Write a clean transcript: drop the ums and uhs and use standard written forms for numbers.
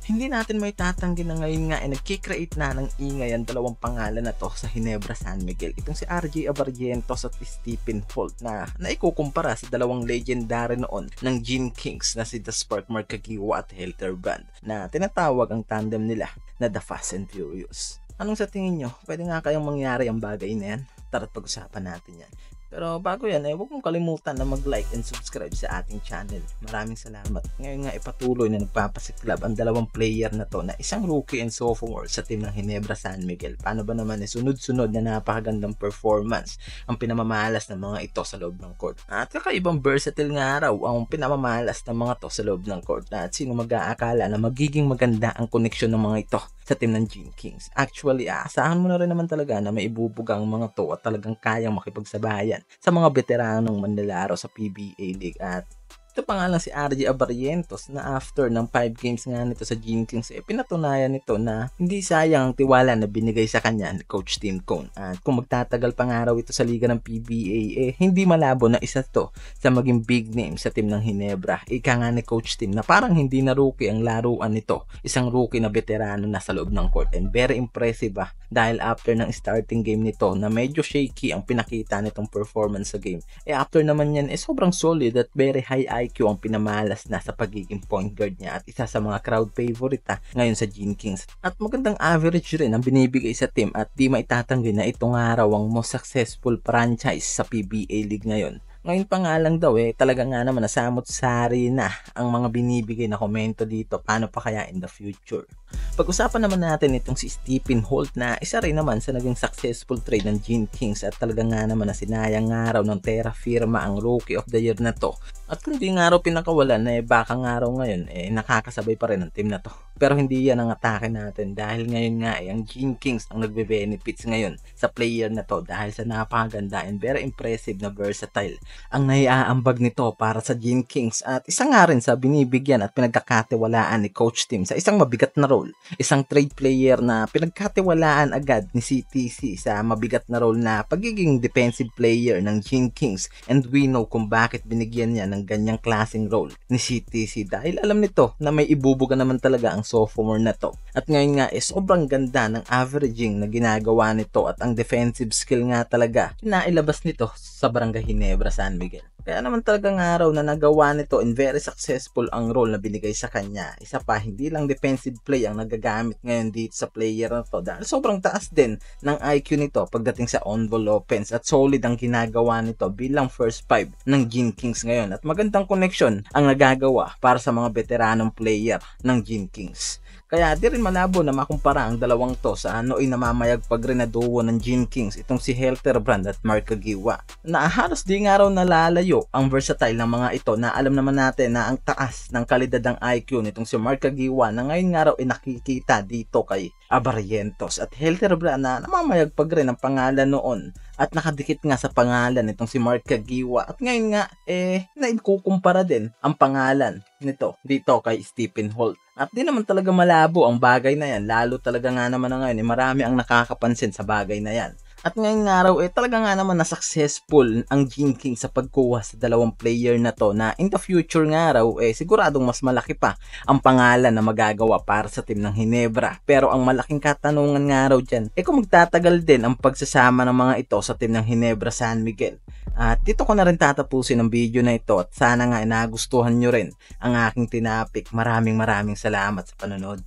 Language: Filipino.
Hindi natin may tatanggi na ngayon nga nagkikreate na ng ingay ang dalawang pangalan na to sa Ginebra San Miguel. Itong si RJ Abarrientos at Stephen Holt na naikukumpara sa dalawang legendary noon ng Gene Kings na si The Spark Marcagiwa at Helterbrand na tinatawag ang tandem nila na The Fast and Furious. Anong sa tingin nyo? Pwede nga kayang mangyari ang bagay na yan? Tara't pag-usapan natin yan. Pero bago yan, huwag mong kalimutan na mag-like and subscribe sa ating channel. Maraming salamat. Ngayon nga ipatuloy na nagpapasiklab ang dalawang player na to na isang rookie and sophomore sa team ng Ginebra San Miguel. Paano ba naman sunod-sunod na napakagandang performance ang pinamamalas ng mga ito sa loob ng court. At kakaibang versatile nga raw ang pinamamalas ng mga to sa loob ng court. At sino mag-aakala na magiging maganda ang koneksyon ng mga ito sa team ng Gene Kings. Actually, asahan mo na rin naman talaga na may ibubuga ang mga to at talagang kayang makipagsabayan sa mga veteranong manlalaro sa PBA League. At ito pa nga lang si RJ Abarrientos na after ng 5 games nga nito sa Gene Kings, pinatunayan nito na hindi sayang ang tiwala na binigay sa kanya ni Coach Tim Cone. At kung magtatagal pang araw ito sa liga ng PBA, hindi malabo na isa to sa maging big name sa team ng Ginebra. Ika nga ni Coach Tim na parang hindi na rookie ang laruan nito. Isang rookie na veterano na sa loob ng court. And very impressive dahil after ng starting game nito na medyo shaky ang pinakita nitong performance sa game. After naman yan, sobrang solid at very high IQ ang pinamalas na sa pagiging point guard niya at isa sa mga crowd favorite ngayon sa Gene Kings. At magandang average rin ang binibigay sa team at di maitatanggi na itong araw ang most successful franchise sa PBA League ngayon. Ngayon pa nga lang daw talaga nga naman nasamot-sari na ang mga binibigay na komento dito. Paano pa kaya in the future? Pag-usapan naman natin itong si Stephen Holt na isa rin naman sa naging successful trade ng Gene Kings at talaga nga naman na sinayang nga raw ng Terra Firma ang Rookie of the Year na to. At kung di nga raw pinakawalan, baka nga raw ngayon nakakasabay pa rin ang team na to. Pero hindi yan ang atake natin dahil ngayon nga ang Gene Kings ang nagbe-benefits ngayon sa player na to dahil sa napakaganda and very impressive na versatile ang naiaambag nito para sa Gene Kings at isa nga rin sa binibigyan at pinagkakatiwalaan ni Coach Tim sa isang mabigat na role. Isang trade player na pinagkatiwalaan agad ni CTC sa mabigat na role na pagiging defensive player ng Gene Kings, and we know kung bakit binigyan niya ng ganyang klaseng role ni CTC dahil alam nito na may ibubuga naman talaga ang sophomore na to. At ngayon nga sobrang ganda ng averaging na ginagawa nito at ang defensive skill nga talaga nailabas nito sa Barangay Ginebra San Miguel. Kaya naman talagang araw na nagawa nito and very successful ang role na binigay sa kanya. Isa pa, hindi lang defensive play ang nagagamit ngayon dito sa player na to dahil sobrang taas din ng IQ nito pagdating sa on-ball offense at solid ang ginagawa nito bilang first 5 ng Gene Kings ngayon at magandang connection ang nagagawa para sa mga veteranong player ng Gene Kings. Kaya di rin malabo na makumpara ang dalawang to sa nooy namamayagpag rin na duo ng Gene Kings, itong si Helterbrand at Marcagiwa. Na halos di nga raw nalalayo ang versatile ng mga ito na alam naman natin na ang taas ng kalidad ng IQ nitong si Marcagiwa na ngayon nga raw nakikita dito kay Abarrientos at Helterbrand na namamayagpag rin ang pangalan noon at nakadikit nga sa pangalan nitong si Marcagiwa at ngayon nga naikukumpara din ang pangalan nito dito kay Stephen Holt. At di naman talaga malabo ang bagay na yan, lalo talaga nga naman na ngayon marami ang nakakapansin sa bagay na yan. At ngayong araw talaga nga naman na successful ang Gene King sa pagkuha sa dalawang player na to na in the future nga raw siguradong mas malaki pa ang pangalan na magagawa para sa team ng Ginebra. Pero ang malaking katanungan nga raw dyan kung magtatagal din ang pagsasama ng mga ito sa team ng Ginebra San Miguel. At dito ko na rin tatapusin ang video na ito at sana nga nagustuhan nyo rin ang aking tinapik. Maraming salamat sa panonood.